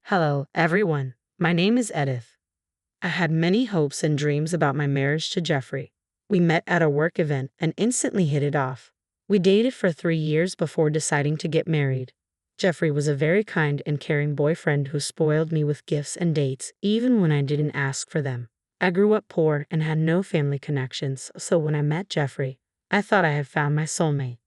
Hello, everyone. My name is Edith. I had many hopes and dreams about my marriage to Jeffrey. We met at a work event and instantly hit it off. We dated for 3 years before deciding to get married. Jeffrey was a very kind and caring boyfriend who spoiled me with gifts and dates, even when I didn't ask for them. I grew up poor and had no family connections, so when I met Jeffrey, I thought I had found my soulmate.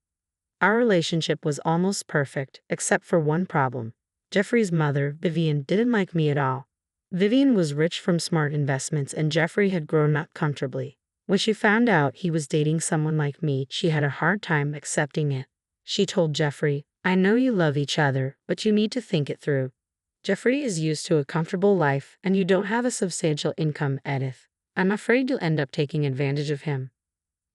Our relationship was almost perfect, except for one problem. Jeffrey's mother, Vivian, didn't like me at all. Vivian was rich from smart investments and Jeffrey had grown up comfortably. When she found out he was dating someone like me, she had a hard time accepting it. She told Jeffrey, "I know you love each other, but you need to think it through. Jeffrey is used to a comfortable life and you don't have a substantial income, Edith. I'm afraid you'll end up taking advantage of him."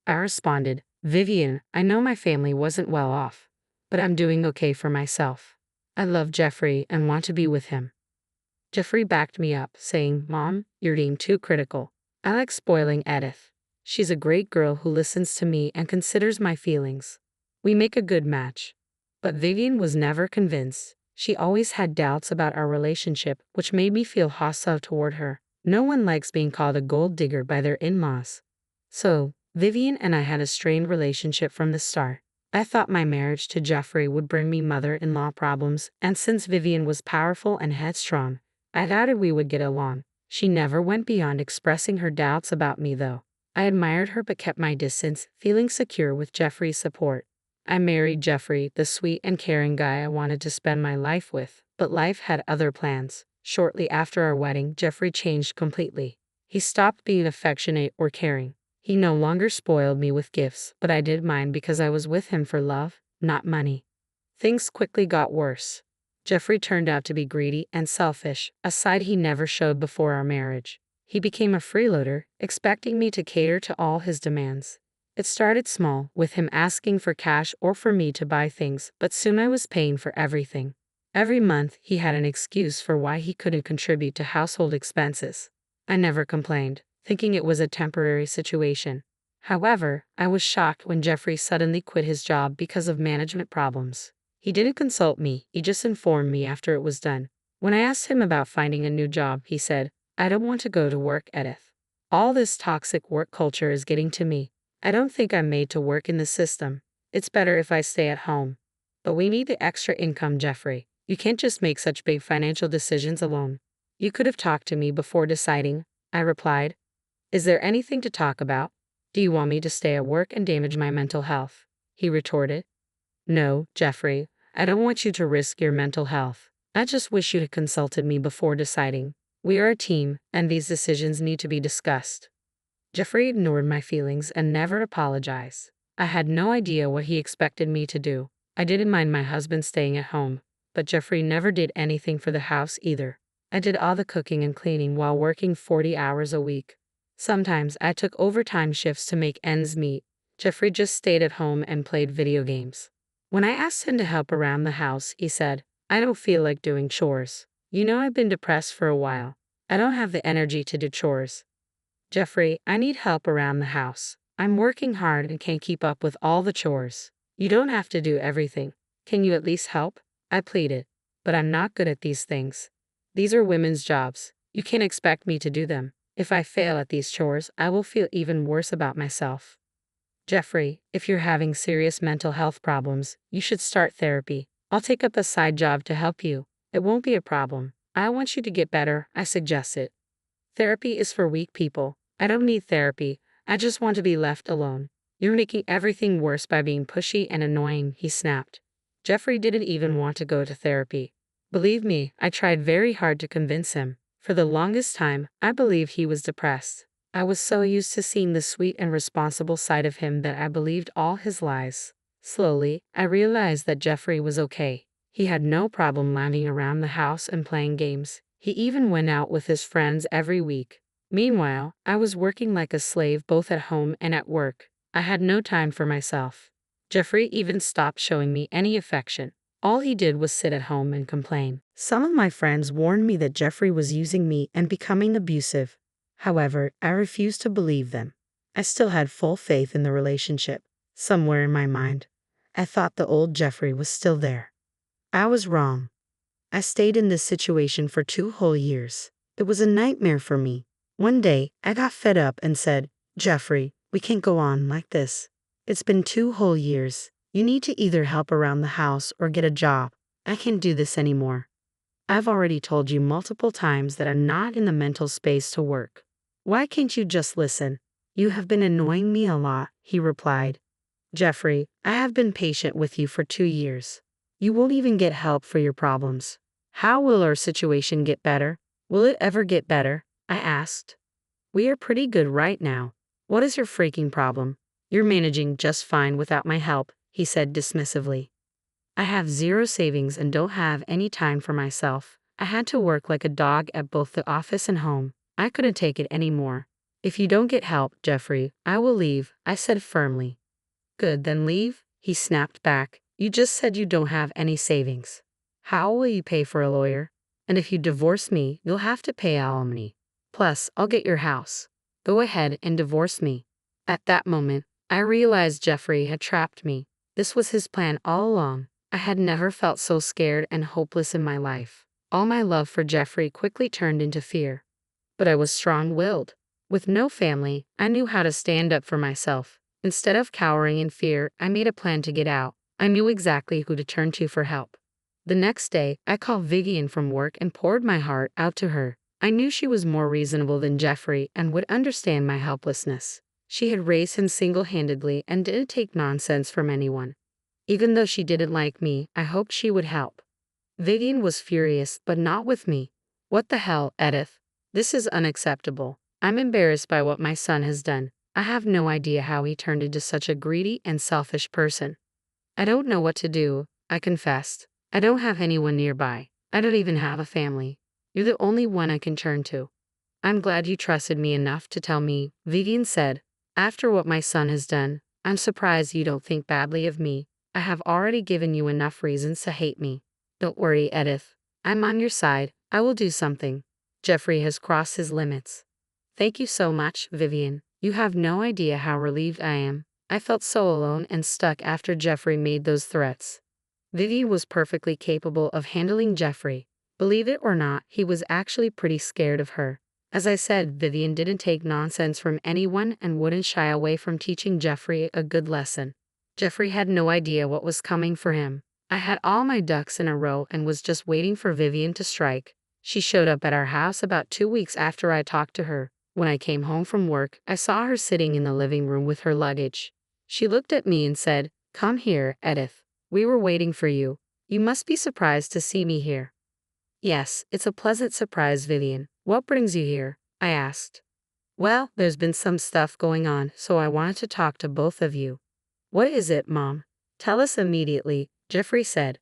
I responded, "Vivian, I know my family wasn't well off, but I'm doing okay for myself. I love Jeffrey and want to be with him." Jeffrey backed me up, saying, "Mom, you're being too critical. I like spoiling Edith. She's a great girl who listens to me and considers my feelings. We make a good match." But Vivian was never convinced. She always had doubts about our relationship, which made me feel hostile toward her. No one likes being called a gold digger by their in-laws. So, Vivian and I had a strained relationship from the start. I thought my marriage to Jeffrey would bring me mother-in-law problems, and since Vivian was powerful and headstrong, I doubted we would get along. She never went beyond expressing her doubts about me though. I admired her but kept my distance, feeling secure with Jeffrey's support. I married Jeffrey, the sweet and caring guy I wanted to spend my life with, but life had other plans. Shortly after our wedding, Jeffrey changed completely. He stopped being affectionate or caring. He no longer spoiled me with gifts, but I did mine because I was with him for love, not money. Things quickly got worse. Jeffrey turned out to be greedy and selfish, a side he never showed before our marriage. He became a freeloader, expecting me to cater to all his demands. It started small, with him asking for cash or for me to buy things, but soon I was paying for everything. Every month, he had an excuse for why he couldn't contribute to household expenses. I never complained, thinking it was a temporary situation. However, I was shocked when Jeffrey suddenly quit his job because of management problems. He didn't consult me, he just informed me after it was done. When I asked him about finding a new job, he said, "I don't want to go to work, Edith. All this toxic work culture is getting to me. I don't think I'm made to work in the system. It's better if I stay at home." "But we need the extra income, Jeffrey. You can't just make such big financial decisions alone." "You could have talked to me before deciding," I replied. "Is there anything to talk about? Do you want me to stay at work and damage my mental health?" he retorted. "No, Jeffrey, I don't want you to risk your mental health. I just wish you had consulted me before deciding. We are a team, and these decisions need to be discussed." Jeffrey ignored my feelings and never apologized. I had no idea what he expected me to do. I didn't mind my husband staying at home, but Jeffrey never did anything for the house either. I did all the cooking and cleaning while working 40 hours a week. Sometimes I took overtime shifts to make ends meet. Jeffrey just stayed at home and played video games. When I asked him to help around the house, he said, "I don't feel like doing chores. You know, I've been depressed for a while. I don't have the energy to do chores." "Jeffrey, I need help around the house. I'm working hard and can't keep up with all the chores. You don't have to do everything. Can you at least help?" I pleaded. "But I'm not good at these things. These are women's jobs. You can't expect me to do them. If I fail at these chores, I will feel even worse about myself." "Jeffrey, if you're having serious mental health problems, you should start therapy. I'll take up a side job to help you. It won't be a problem. I want you to get better," I suggested. "Therapy is for weak people. I don't need therapy. I just want to be left alone." "You're making everything worse by being pushy and annoying," he snapped. Jeffrey didn't even want to go to therapy. Believe me, I tried very hard to convince him. For the longest time, I believed he was depressed. I was so used to seeing the sweet and responsible side of him that I believed all his lies. Slowly, I realized that Jeffrey was okay. He had no problem lounging around the house and playing games. He even went out with his friends every week. Meanwhile, I was working like a slave both at home and at work. I had no time for myself. Jeffrey even stopped showing me any affection. All he did was sit at home and complain. Some of my friends warned me that Jeffrey was using me and becoming abusive. However, I refused to believe them. I still had full faith in the relationship. Somewhere in my mind, I thought the old Jeffrey was still there. I was wrong. I stayed in this situation for 2 whole years. It was a nightmare for me. One day, I got fed up and said, Jeffrey, we can't go on like this. It's been 2 whole years. You need to either help around the house or get a job. I can't do this anymore. I've already told you multiple times that I'm not in the mental space to work. Why can't you just listen? You have been annoying me a lot, he replied. Jeffrey, I have been patient with you for 2 years. You won't even get help for your problems. How will our situation get better? Will it ever get better? I asked. We are pretty good right now. What is your freaking problem? You're managing just fine without my help, he said dismissively. I have zero savings and don't have any time for myself. I had to work like a dog at both the office and home. I couldn't take it anymore. If you don't get help, Jeffrey, I will leave, I said firmly. Good, then leave, he snapped back. You just said you don't have any savings. How will you pay for a lawyer? And if you divorce me, you'll have to pay alimony. Plus, I'll get your house. Go ahead and divorce me. At that moment, I realized Jeffrey had trapped me. This was his plan all along. I had never felt so scared and hopeless in my life. All my love for Jeffrey quickly turned into fear. But I was strong-willed. With no family, I knew how to stand up for myself. Instead of cowering in fear, I made a plan to get out. I knew exactly who to turn to for help. The next day, I called Vivian from work and poured my heart out to her. I knew she was more reasonable than Jeffrey and would understand my helplessness. She had raised him single-handedly and didn't take nonsense from anyone. Even though she didn't like me, I hoped she would help. Vivian was furious, but not with me. What the hell, Edith? This is unacceptable. I'm embarrassed by what my son has done. I have no idea how he turned into such a greedy and selfish person. I don't know what to do, I confessed. I don't have anyone nearby. I don't even have a family. You're the only one I can turn to. I'm glad you trusted me enough to tell me, Vivian said. After what my son has done, I'm surprised you don't think badly of me. I have already given you enough reasons to hate me. Don't worry, Edith. I'm on your side. I will do something. Jeffrey has crossed his limits. Thank you so much, Vivian. You have no idea how relieved I am. I felt so alone and stuck after Jeffrey made those threats. Vivian was perfectly capable of handling Jeffrey. Believe it or not, he was actually pretty scared of her. As I said, Vivian didn't take nonsense from anyone and wouldn't shy away from teaching Jeffrey a good lesson. Jeffrey had no idea what was coming for him. I had all my ducks in a row and was just waiting for Vivian to strike. She showed up at our house about 2 weeks after I talked to her. When I came home from work, I saw her sitting in the living room with her luggage. She looked at me and said, "Come here, Edith. We were waiting for you. You must be surprised to see me here." "Yes, it's a pleasant surprise, Vivian. What brings you here?" I asked. "Well, there's been some stuff going on, so I wanted to talk to both of you." "What is it, Mom?" "Tell us immediately," Jeffrey said.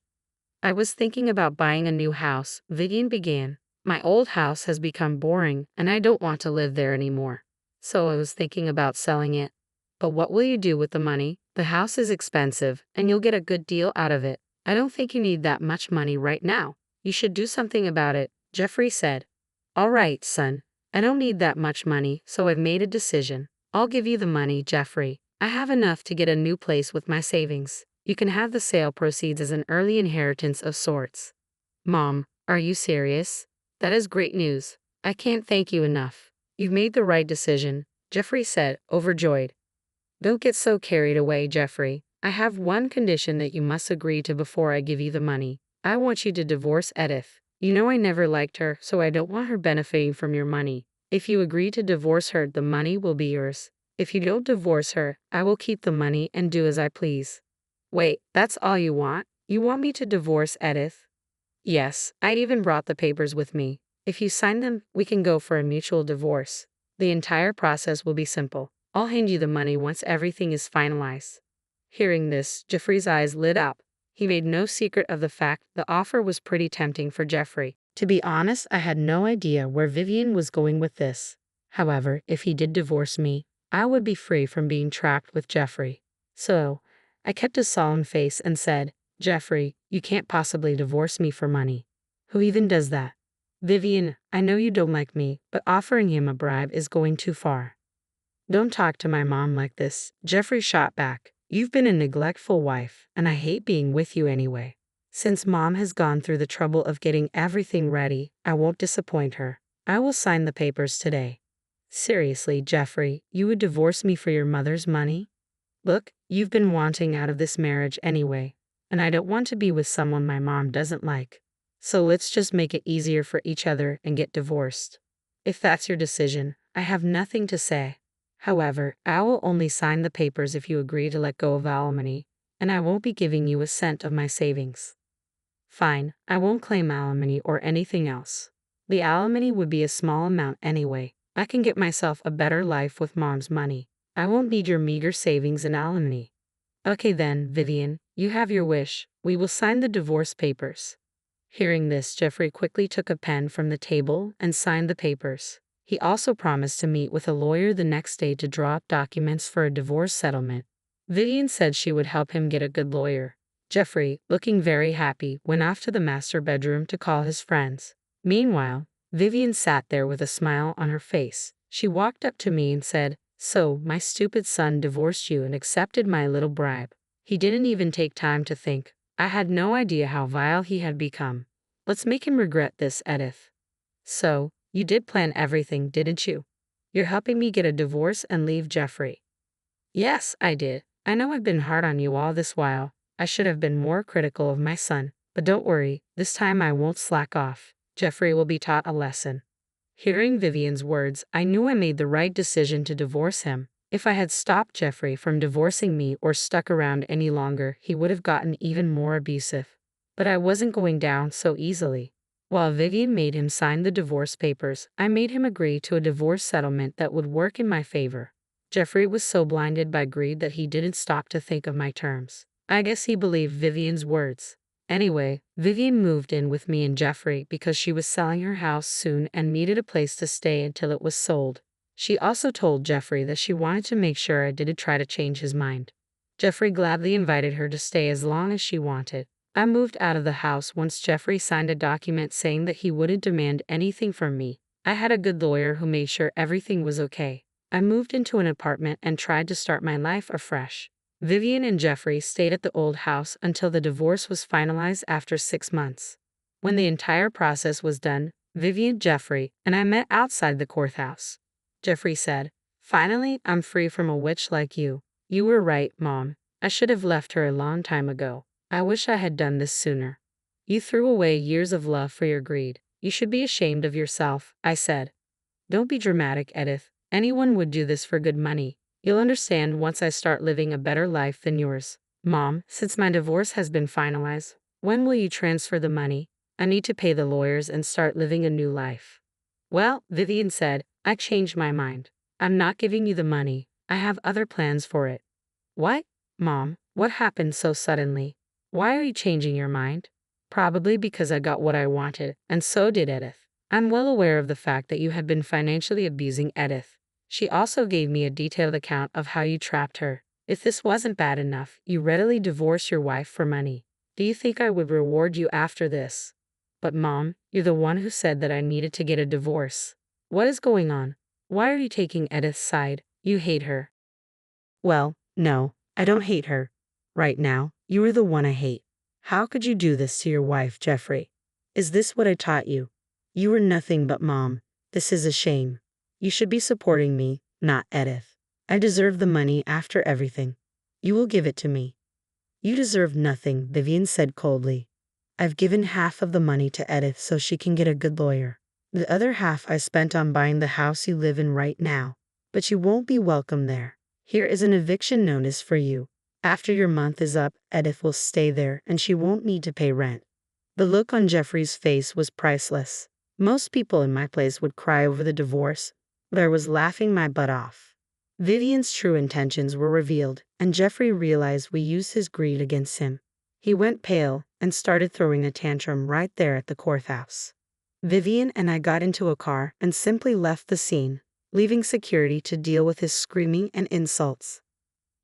"I was thinking about buying a new house," Vivian began. "My old house has become boring, and I don't want to live there anymore. So I was thinking about selling it." "But what will you do with the money? The house is expensive, and you'll get a good deal out of it. I don't think you need that much money right now. You should do something about it," Jeffrey said. "All right, son. I don't need that much money, so I've made a decision. I'll give you the money, Jeffrey. I have enough to get a new place with my savings. You can have the sale proceeds as an early inheritance of sorts." "Mom, are you serious? That is great news. I can't thank you enough. You've made the right decision," Jeffrey said, overjoyed. "Don't get so carried away, Jeffrey. I have one condition that you must agree to before I give you the money. I want you to divorce Edith. You know I never liked her, so I don't want her benefiting from your money. If you agree to divorce her, the money will be yours. If you don't divorce her, I will keep the money and do as I please." "Wait, that's all you want? You want me to divorce Edith?" "Yes, I even brought the papers with me. If you sign them, we can go for a mutual divorce. The entire process will be simple. I'll hand you the money once everything is finalized." Hearing this, Jeffrey's eyes lit up. He made no secret of the fact the offer was pretty tempting for Jeffrey. To be honest, I had no idea where Vivian was going with this. However, if he did divorce me, I would be free from being trapped with Jeffrey. So, I kept a solemn face and said, "Jeffrey, you can't possibly divorce me for money. Who even does that? Vivian, I know you don't like me, but offering him a bribe is going too far." "Don't talk to my mom like this," Jeffrey shot back. "You've been a neglectful wife, and I hate being with you anyway. Since Mom has gone through the trouble of getting everything ready, I won't disappoint her. I will sign the papers today. Seriously, Jeffrey, you would divorce me for your mother's money? Look, you've been wanting out of this marriage anyway, and I don't want to be with someone my mom doesn't like. So let's just make it easier for each other and get divorced. If that's your decision, I have nothing to say. However, I will only sign the papers if you agree to let go of alimony, and I won't be giving you a cent of my savings. Fine, I won't claim alimony or anything else. The alimony would be a small amount anyway. I can get myself a better life with Mom's money. I won't need your meager savings and alimony. Okay then, Vivian, you have your wish. We will sign the divorce papers. Hearing this, Jeffrey quickly took a pen from the table and signed the papers. He also promised to meet with a lawyer the next day to draw up documents for a divorce settlement. Vivian said she would help him get a good lawyer. Jeffrey, looking very happy, went off to the master bedroom to call his friends. Meanwhile, Vivian sat there with a smile on her face. She walked up to me and said, "So, my stupid son divorced you and accepted my little bribe. He didn't even take time to think. I had no idea how vile he had become. Let's make him regret this, Edith." "So, you did plan everything, didn't you? You're helping me get a divorce and leave Jeffrey." "Yes, I did. I know I've been hard on you all this while. I should have been more critical of my son. But don't worry, this time I won't slack off. Jeffrey will be taught a lesson." Hearing Vivian's words, I knew I made the right decision to divorce him. If I had stopped Jeffrey from divorcing me or stuck around any longer, he would have gotten even more abusive. But I wasn't going down so easily. While Vivian made him sign the divorce papers, I made him agree to a divorce settlement that would work in my favor. Jeffrey was so blinded by greed that he didn't stop to think of my terms. I guess he believed Vivian's words. Anyway, Vivian moved in with me and Jeffrey because she was selling her house soon and needed a place to stay until it was sold. She also told Jeffrey that she wanted to make sure I didn't try to change his mind. Jeffrey gladly invited her to stay as long as she wanted. I moved out of the house once Jeffrey signed a document saying that he wouldn't demand anything from me. I had a good lawyer who made sure everything was okay. I moved into an apartment and tried to start my life afresh. Vivian and Jeffrey stayed at the old house until the divorce was finalized after 6 months. When the entire process was done, Vivian, Jeffrey, and I met outside the courthouse. Jeffrey said, "Finally, I'm free from a witch like you. You were right, Mom. I should have left her a long time ago. I wish I had done this sooner." "You threw away years of love for your greed. You should be ashamed of yourself," I said. "Don't be dramatic, Edith. Anyone would do this for good money. You'll understand once I start living a better life than yours." "Mom, since my divorce has been finalized, when will you transfer the money? I need to pay the lawyers and start living a new life." "Well," Vivian said, "I changed my mind. I'm not giving you the money. I have other plans for it." "What? Mom, what happened so suddenly? Why are you changing your mind?" "Probably because I got what I wanted, and so did Edith. I'm well aware of the fact that you had been financially abusing Edith. She also gave me a detailed account of how you trapped her. If this wasn't bad enough, you readily divorced your wife for money. Do you think I would reward you after this?" "But Mom, you're the one who said that I needed to get a divorce. What is going on? Why are you taking Edith's side? You hate her." "Well, no, I don't hate her. Right now, you are the one I hate. How could you do this to your wife, Jeffrey? Is this what I taught you? You were nothing but Mom. This is a shame. You should be supporting me, not Edith. I deserve the money after everything. You will give it to me." "You deserve nothing," Vivian said coldly. "I've given half of the money to Edith so she can get a good lawyer. The other half I spent on buying the house you live in right now. But you won't be welcome there. Here is an eviction notice for you. After your month is up, Edith will stay there and she won't need to pay rent." The look on Jeffrey's face was priceless. Most people in my place would cry over the divorce, but I was laughing my butt off. Vivian's true intentions were revealed, and Jeffrey realized we used his greed against him. He went pale and started throwing a tantrum right there at the courthouse. Vivian and I got into a car and simply left the scene, leaving security to deal with his screaming and insults.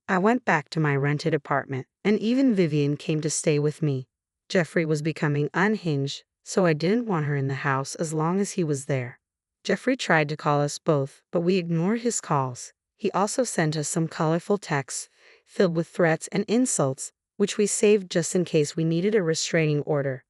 I went back to my rented apartment, and even Vivian came to stay with me. Jeffrey was becoming unhinged, so I didn't want her in the house as long as he was there. Jeffrey tried to call us both, but we ignored his calls. He also sent us some colorful texts filled with threats and insults, which we saved just in case we needed a restraining order.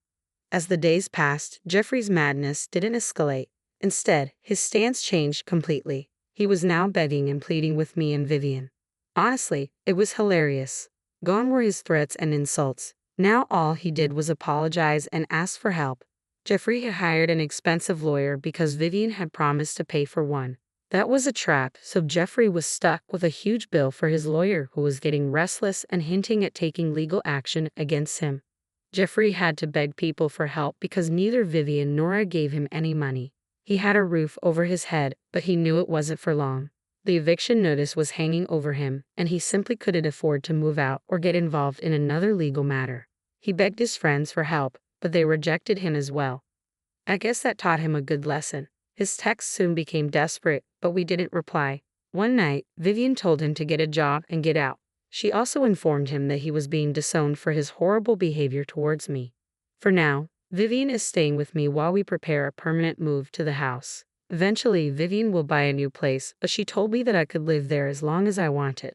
As the days passed, Jeffrey's madness didn't escalate. Instead, his stance changed completely. He was now begging and pleading with me and Vivian. Honestly, it was hilarious. Gone were his threats and insults. Now all he did was apologize and ask for help. Jeffrey had hired an expensive lawyer because Vivian had promised to pay for one. That was a trap, so Jeffrey was stuck with a huge bill for his lawyer, who was getting restless and hinting at taking legal action against him. Jeffrey had to beg people for help because neither Vivian nor I gave him any money. He had a roof over his head, but he knew it wasn't for long. The eviction notice was hanging over him, and he simply couldn't afford to move out or get involved in another legal matter. He begged his friends for help, but they rejected him as well. I guess that taught him a good lesson. His texts soon became desperate, but we didn't reply. One night, Vivian told him to get a job and get out. She also informed him that he was being disowned for his horrible behavior towards me. For now, Vivian is staying with me while we prepare a permanent move to the house. Eventually, Vivian will buy a new place, but she told me that I could live there as long as I wanted.